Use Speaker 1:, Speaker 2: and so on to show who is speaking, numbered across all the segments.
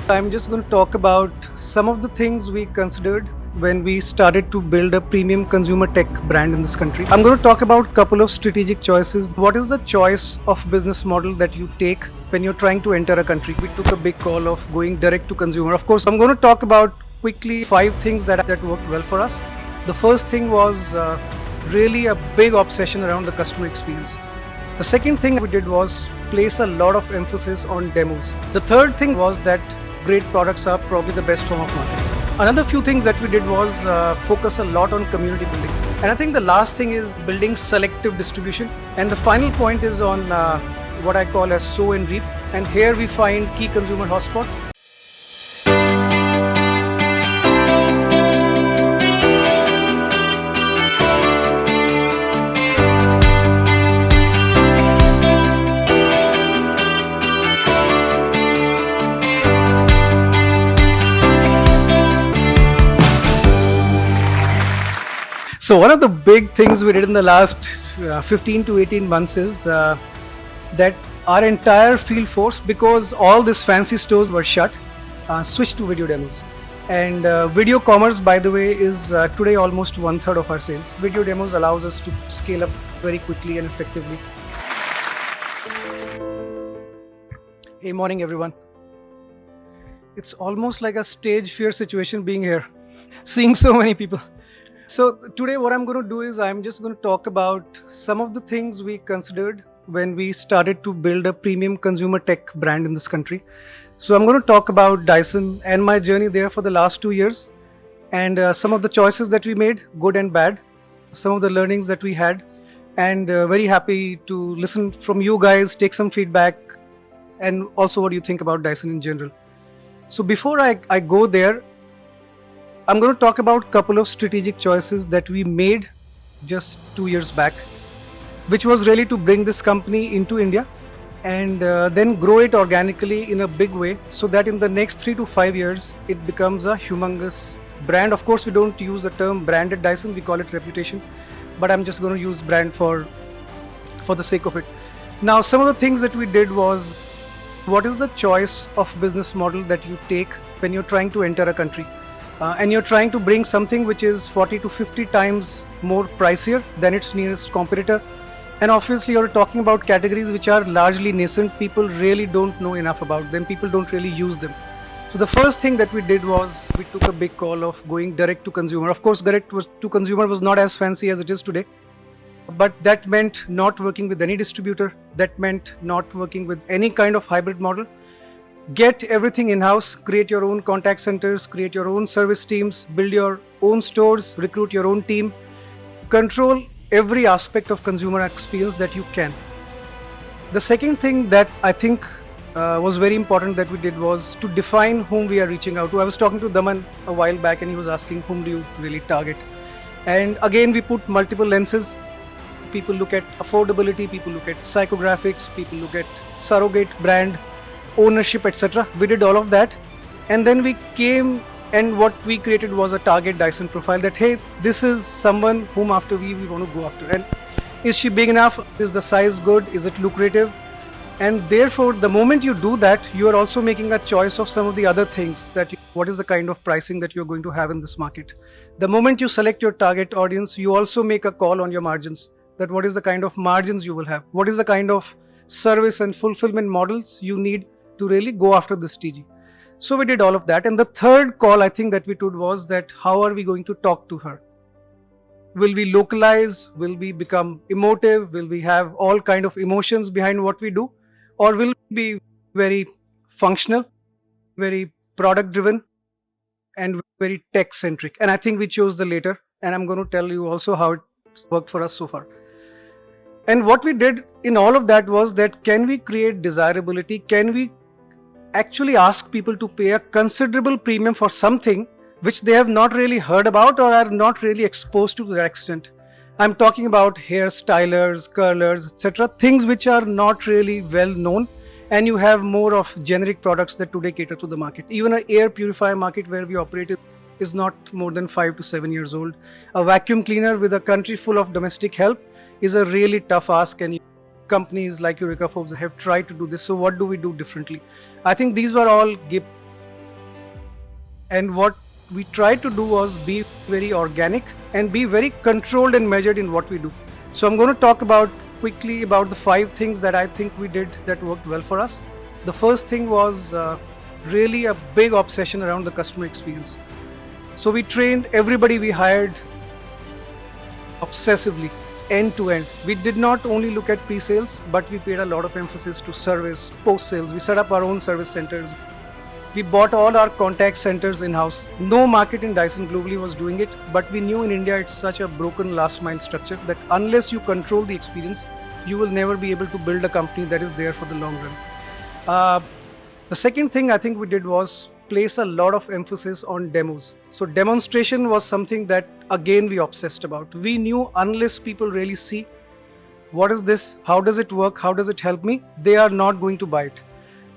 Speaker 1: I'm just going to talk about some of the things we considered when we started to build a premium consumer tech brand in this country. I'm going to talk about a couple of strategic choices. What is the choice of business model that you take when you're trying to enter a country? We took a big call of going direct to consumer. Of course, I'm going to talk about quickly 5 things that worked well for us. The first thing was really a big obsession around the customer experience. The second thing we did was place a lot of emphasis on demos. The third thing was that great products are probably the best form of marketing. Another few things that we did was focus a lot on community building. And I think the last thing is building selective distribution. And the final point is on what I call as sow and reap. And here we find key consumer hotspots. So one of the big things we did in the last 15 to 18 months is that our entire field force, because all these fancy stores were shut, switched to video demos. And video commerce, by the way, is today almost 1/3 of our sales. Video demos allows us to scale up very quickly and effectively. Hey, morning everyone. It's almost like a stage fear situation being here, seeing so many people. So today what I'm going to do is I'm just going to talk about some of the things we considered when we started to build a premium consumer tech brand in this country. So I'm going to talk about Dyson and my journey there for the last 2 years, and some of the choices that we made, good and bad, some of the learnings that we had, and very happy to listen from you guys, take some feedback, and also what you think about Dyson in general. So before I go there, I'm going to talk about a couple of strategic choices that we made just 2 years back, which was really to bring this company into India and then grow it organically in a big way so that in the next 3 to 5 years, it becomes a humongous brand. Of course, we don't use the term brand at Dyson, we call it reputation, but I'm just going to use brand for the sake of it. Now, some of the things that we did was, what is the choice of business model that you take when you're trying to enter a country? And you're trying to bring something which is 40 to 50 times more pricier than its nearest competitor. And obviously you're talking about categories which are largely nascent. People really don't know enough about them. People don't really use them. So the first thing that we did was we took a big call of going direct to consumer. Of course, direct to consumer was not as fancy as it is today, but that meant not working with any distributor. That meant not working with any kind of hybrid model. Get everything in-house, create your own contact centers, create your own service teams, build your own stores, recruit your own team, control every aspect of consumer experience that you can. The second thing that I think was very important that we did was to define whom we are reaching out to. I was talking to Daman a while back and he was asking, whom do you really target? And again, we put multiple lenses. People look at affordability, people look at psychographics, people look at surrogate brand, ownership, etc. We did all of that, and then we came and what we created was a target Dyson profile that, hey, this is someone whom after we want to go after, and is she big enough, is the size good, is it lucrative? And therefore the moment you do that, you are also making a choice of some of the other things, that what is the kind of pricing that you're going to have in this market. The moment you select your target audience, you also make a call on your margins, that what is the kind of margins you will have, what is the kind of service and fulfillment models you need to really go after this TG. So we did all of that. And the third call I think that we took was that how are we going to talk to her? Will we localize? Will we become emotive? Will we have all kind of emotions behind what we do? Or will we be very functional, very product driven, and very tech centric? And I think we chose the later, and I'm going to tell you also how it worked for us so far. And what we did in all of that was that, can we create desirability? Can we actually ask people to pay a considerable premium for something which they have not really heard about or are not really exposed to that extent? I'm talking about hairstylers, curlers, etc. Things which are not really well known, and you have more of generic products that today cater to the market. Even an air purifier market where we operate is not more than 5 to 7 years old. A vacuum cleaner with a country full of domestic help is a really tough ask, and companies like Eureka Forbes have tried to do this. So what do we do differently? I think these were all And what we tried to do was be very organic and be very controlled and measured in what we do. So I'm going to talk about quickly about the 5 things that I think we did that worked well for us. The first thing was really a big obsession around the customer experience. So we trained everybody we hired obsessively, end to end. We did not only look at pre-sales, but we paid a lot of emphasis to service, post-sales. We set up our own service centers. We bought all our contact centers in-house. No market in Dyson globally was doing it, but we knew in India it's such a broken last mile structure that unless you control the experience, you will never be able to build a company that is there for the long run. The second thing I think we did was place a lot of emphasis on demos. So demonstration was something that again we obsessed about. We knew unless people really see what is this, how does it work, how does it help me, they are not going to buy it.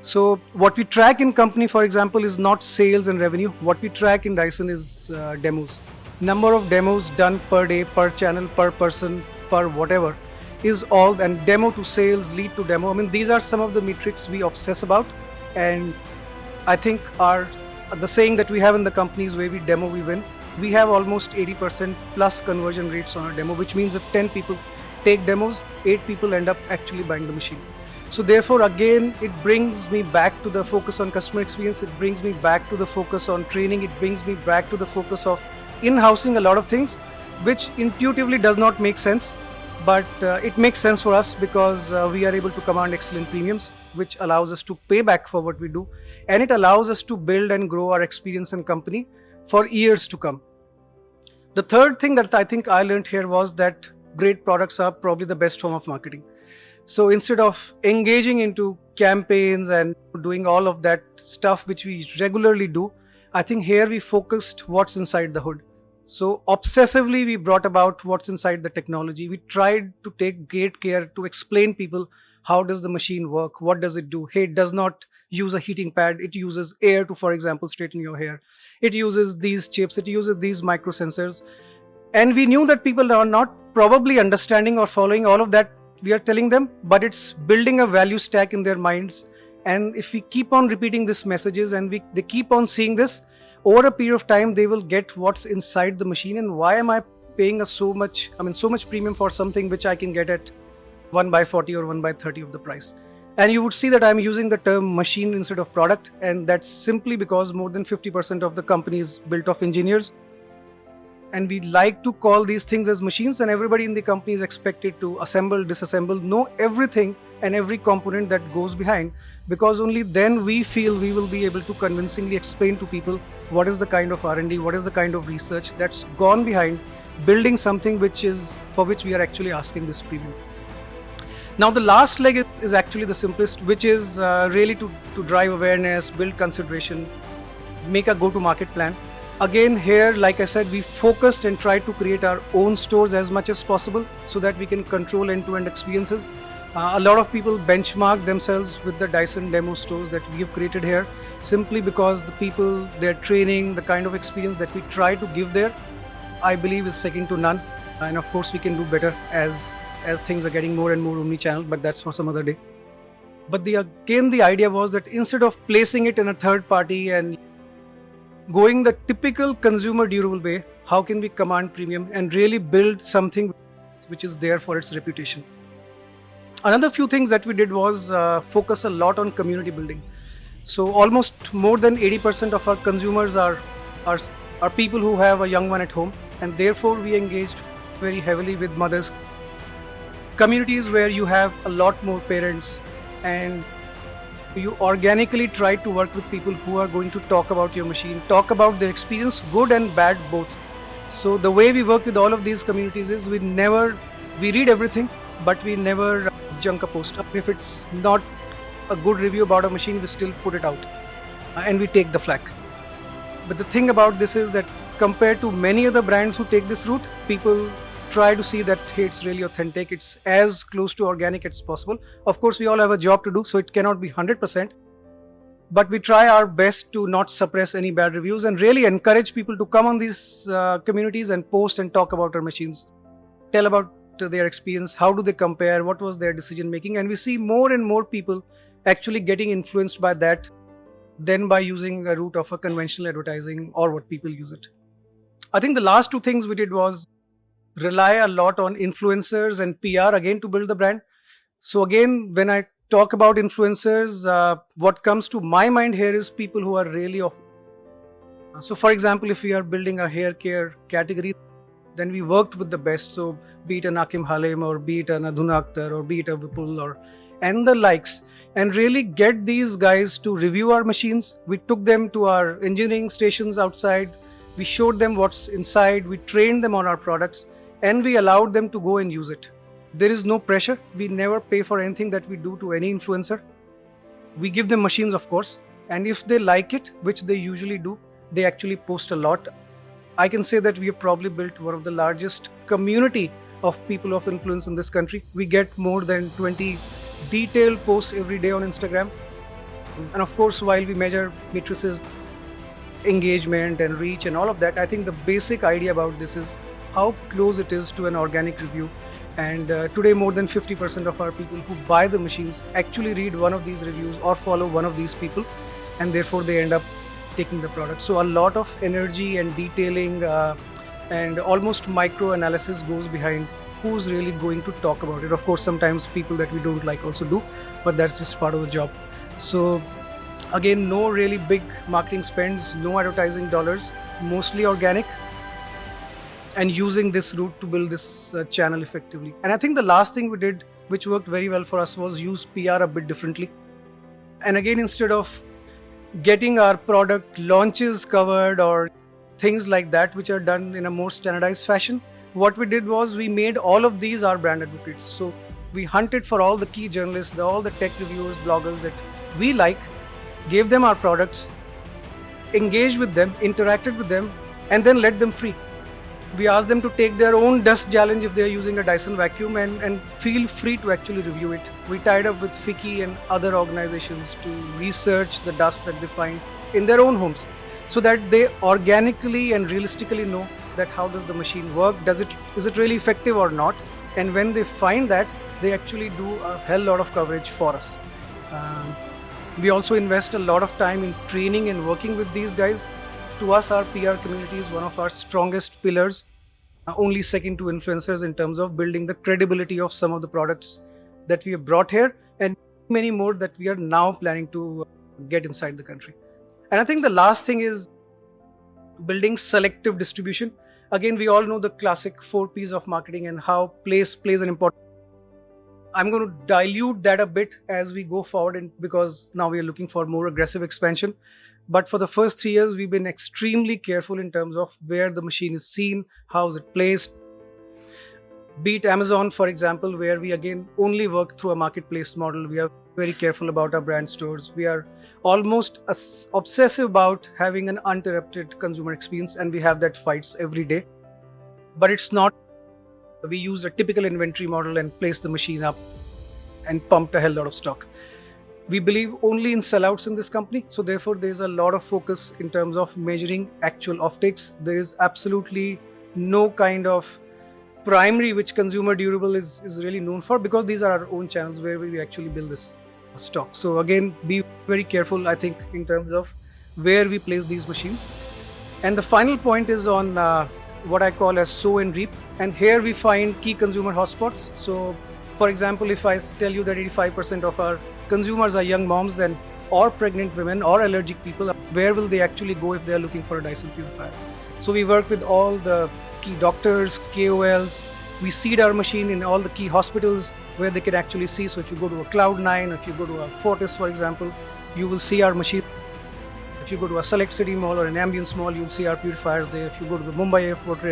Speaker 1: So what we track in company, for example, is not sales and revenue. What we track in Dyson is demos. Number of demos done per day, per channel, per person, per whatever is all, and demo to sales, lead to demo. I mean, these are some of the metrics we obsess about, and I think are the saying that we have in the companies where we demo, we win. We have almost 80% plus conversion rates on our demo, which means if 10 people take demos, 8 people end up actually buying the machine. So therefore, again, it brings me back to the focus on customer experience. It brings me back to the focus on training. It brings me back to the focus of in-housing a lot of things, which intuitively does not make sense. But it makes sense for us because we are able to command excellent premiums, which allows us to pay back for what we do. And it allows us to build and grow our experience and company for years to come. The third thing that I think I learned here was that great products are probably the best form of marketing. So instead of engaging into campaigns and doing all of that stuff which we regularly do, I think here we focused what's inside the hood. So obsessively we brought about what's inside the technology. We tried to take great care to explain people how does the machine work, what does it do. Hey, it does not use a heating pad, it uses air to, for example, straighten your hair. It uses these chips, it uses these micro sensors. And we knew that people are not probably understanding or following all of that we are telling them, but it's building a value stack in their minds. And if we keep on repeating these messages and they keep on seeing this, over a period of time, they will get what's inside the machine and why am I paying so much premium for something which I can get at 1/40 or 1/30 of the price. And you would see that I'm using the term machine instead of product, and that's simply because more than 50% of the company is built of engineers. And we like to call these things as machines, and everybody in the company is expected to assemble, disassemble, know everything and every component that goes behind, because only then we feel we will be able to convincingly explain to people what is the kind of R&D, what is the kind of research that's gone behind building something for which we are actually asking this premium. Now the last leg is actually the simplest, which is really to drive awareness, build consideration, make a go-to-market plan. Again, here, like I said, we focused and tried to create our own stores as much as possible so that we can control end-to-end experiences. A lot of people benchmark themselves with the Dyson demo stores that we have created here, simply because the people, their training, the kind of experience that we try to give there, I believe is second to none. And of course, we can do better as things are getting more and more omni-channel, but that's for some other day. But the idea was that instead of placing it in a third party and going the typical consumer durable way, how can we command premium and really build something which is there for its reputation? Another few things that we did was focus a lot on community building. So almost more than 80% of our consumers are people who have a young one at home, and therefore we engaged very heavily with mothers. Communities where you have a lot more parents, and you organically try to work with people who are going to talk about your machine, talk about their experience, good and bad both. So the way we work with all of these communities is we read everything, but we never junk a post. If it's not a good review about a machine, we still put it out and we take the flak. But the thing about this is that compared to many other brands who take this route, people try to see that, hey, it's really authentic, it's as close to organic as possible. Of course, we all have a job to do, so it cannot be 100%. But we try our best to not suppress any bad reviews and really encourage people to come on these communities and post and talk about our machines, tell about their experience, how do they compare, what was their decision making. And we see more and more people actually getting influenced by that than by using a route of a conventional advertising or what people use it. I think the last two things we did was rely a lot on influencers and PR again to build the brand. So again, when I talk about influencers, what comes to my mind here is people who are really of. So for example, if we are building a hair care category, then we worked with the best. So be it an Akim Halim or be it an Adhuna Akhtar or be it a Vipul or and the likes, and really get these guys to review our machines. We took them to our engineering stations outside. We showed them what's inside. We trained them on our products and we allowed them to go and use it. There is no pressure. We never pay for anything that we do to any influencer. We give them machines, of course, and if they like it, which they usually do, they actually post a lot. I can say that we have probably built one of the largest community of people of influence in this country. We get more than 20 detailed posts every day on Instagram. And of course, while we measure matrices, engagement and reach and all of that, I think the basic idea about this is how close it is to an organic review. And today more than 50% of our people who buy the machines actually read one of these reviews or follow one of these people, and therefore they end up taking the product. So a lot of energy and detailing and almost micro analysis goes behind who's really going to talk about it. Of course, sometimes people that we don't like also do, but that's just part of the job. So again, no really big marketing spends, no advertising dollars, mostly organic, and using this route to build this channel effectively. And I think the last thing we did, which worked very well for us, was use PR a bit differently. And again, instead of getting our product launches covered or things like that, which are done in a more standardized fashion, what we did was we made all of these our brand advocates. So we hunted for all the key journalists, all the tech reviewers, bloggers that we like, gave them our products, engaged with them, interacted with them, and then let them free. We asked them to take their own dust challenge if they're using a Dyson vacuum and feel free to actually review it. We tied up with FICCI and other organizations to research the dust that they find in their own homes, so that they organically and realistically know that how does the machine work, is it really effective or not. And when they find that, they actually do a hell lot of coverage for us. We also invest a lot of time in training and working with these guys. To us, our PR community is one of our strongest pillars, only second to influencers in terms of building the credibility of some of the products that we have brought here and many more that we are now planning to get inside the country. And I think the last thing is building selective distribution. Again, we all know the classic 4 Ps of marketing and how place plays an important. I'm going to dilute that a bit as we go forward, and because now we are looking for more aggressive expansion. But for the first 3 years, we've been extremely careful in terms of where the machine is seen, how is it placed. Be it Amazon, for example, where we again only work through a marketplace model. We are very careful about our brand stores. We are almost obsessive about having an uninterrupted consumer experience, and we have that fights every day. But it's not, we use a typical inventory model and place the machine up and pumped a hell lot of stock. We believe only in sellouts in this company. So therefore, there's a lot of focus in terms of measuring actual offtakes. There is absolutely no kind of primary which consumer durable is really known for, because these are our own channels where we actually build this stock. So again, be very careful, I think, in terms of where we place these machines. And the final point is on what I call as sow and reap. And here we find key consumer hotspots. So for example, if I tell you that 85% of our consumers are young moms and or pregnant women or allergic people, where will they actually go if they are looking for a Dyson purifier? So we work with all the key doctors, KOLs. We seed our machine in all the key hospitals where they can actually see. So if you go to a Cloud9, if you go to a Fortis, for example, you will see our machine. If you go to a Select City Mall or an Ambience Mall, you'll see our purifiers there. If you go to the Mumbai Airport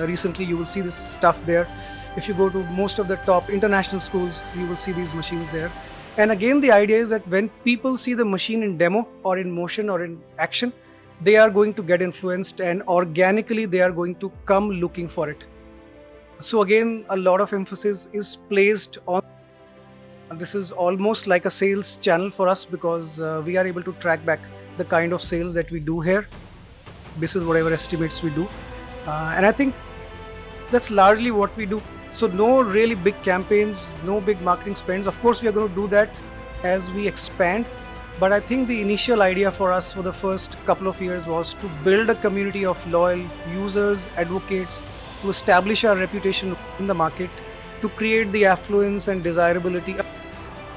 Speaker 1: recently, you will see this stuff there. If you go to most of the top international schools, you will see these machines there. And again, the idea is that when people see the machine in demo or in motion or in action, they are going to get influenced and organically they are going to come looking for it. So again, a lot of emphasis is placed on, this is almost like a sales channel for us, because we are able to track back the kind of sales that we do here. This is whatever estimates we do. And I think that's largely what we do. So no really big campaigns, no big marketing spends. Of course, we are going to do that as we expand. But I think the initial idea for us for the first couple of years was to build a community of loyal users, advocates, to establish our reputation in the market, to create the affluence and desirability.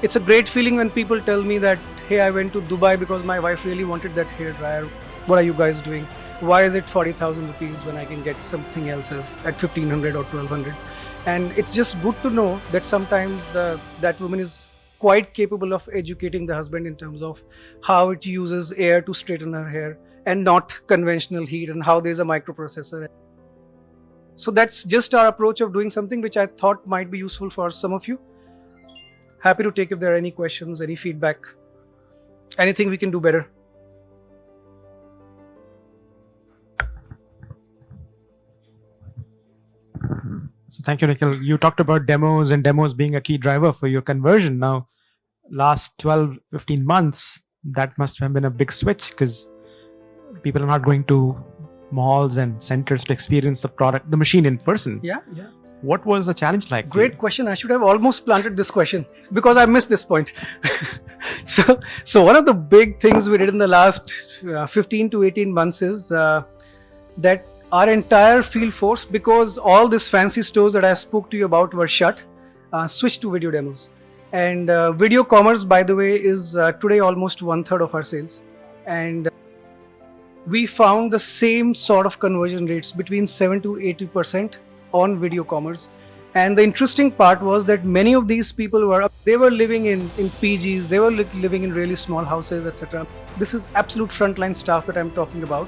Speaker 1: It's a great feeling when people tell me that, hey, I went to Dubai because my wife really wanted that hair dryer. What are you guys doing? Why is it 40,000 rupees when I can get something else at 1500 or 1200? And it's just good to know that sometimes that woman is quite capable of educating the husband in terms of how it uses air to straighten her hair and not conventional heat, and how there's a microprocessor. So that's just our approach of doing something which I thought might be useful for some of you. Happy to take if there are any questions, any feedback, anything we can do better.
Speaker 2: So thank you, Nikhil. You talked about demos and demos being a key driver for your conversion. Now, last 12, 15 months, that must have been a big switch because people are not going to malls and centers to experience the product, the machine in person.
Speaker 1: Yeah.
Speaker 2: What was the challenge like?
Speaker 1: Great question. I should have almost planted this question because I missed this point. So one of the big things we did in the last 15 to 18 months is that our entire field force, because all these fancy stores that I spoke to you about were shut, switched to video demos. And video commerce, by the way, is today almost 1/3 of our sales. And we found the same sort of conversion rates between 7 to 80% on video commerce. And the interesting part was that many of these people were living in PGs, they were living in really small houses, etc. This is absolute frontline staff that I'm talking about.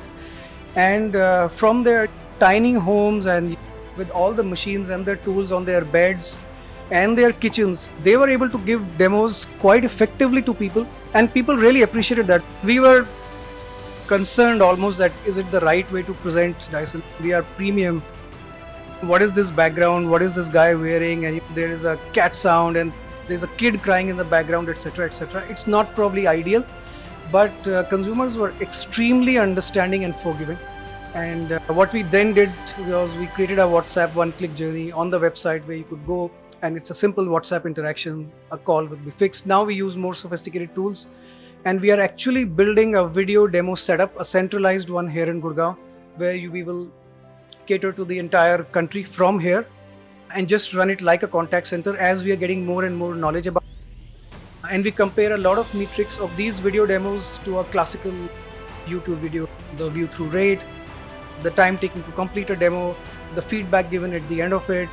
Speaker 1: And from their tiny homes and with all the machines and their tools on their beds and their kitchens, they were able to give demos quite effectively to people, and people really appreciated that. We were concerned almost that, is it the right way to present Dyson? We are premium. What is this background? What is this guy wearing? And there is a cat sound and there's a kid crying in the background, etc., etc. It's not probably ideal, but consumers were extremely understanding and forgiving. And what we then did was we created a WhatsApp one-click journey on the website where you could go, and it's a simple WhatsApp interaction. A call would be fixed. Now we use more sophisticated tools, and we are actually building a video demo setup, a centralized one here in Gurgaon, where we will cater to the entire country from here and just run it like a contact center as we are getting more and more knowledge about. And we compare a lot of metrics of these video demos to a classical YouTube video, the view through rate, the time taken to complete a demo, the feedback given at the end of it,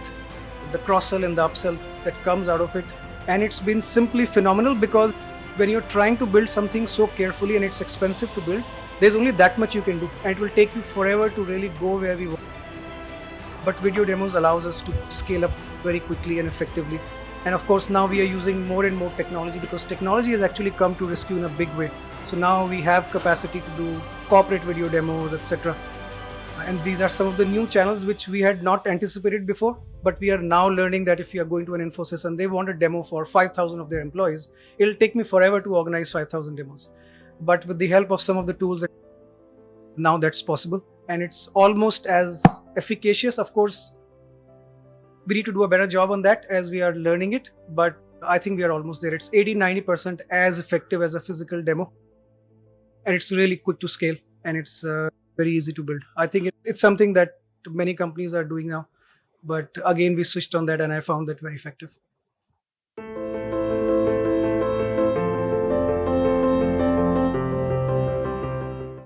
Speaker 1: the cross-sell and the upsell that comes out of it. And it's been simply phenomenal, because when you're trying to build something so carefully and it's expensive to build, there's only that much you can do, and it will take you forever to really go where we want. But video demos allows us to scale up very quickly and effectively. And of course, now we are using more and more technology, because technology has actually come to rescue in a big way. So now we have capacity to do corporate video demos, etc. And these are some of the new channels which we had not anticipated before, but we are now learning that if you are going to an Infosys and they want a demo for 5,000 of their employees, it'll take me forever to organize 5,000 demos. But with the help of some of the tools, now that's possible, and it's almost as efficacious. Of course, we need to do a better job on that as we are learning it, but I think we are almost there. It's 80-90% as effective as a physical demo, and it's really quick to scale, and it's very easy to build. I think it's something that many companies are doing now, but again, we switched on that and I found that very effective.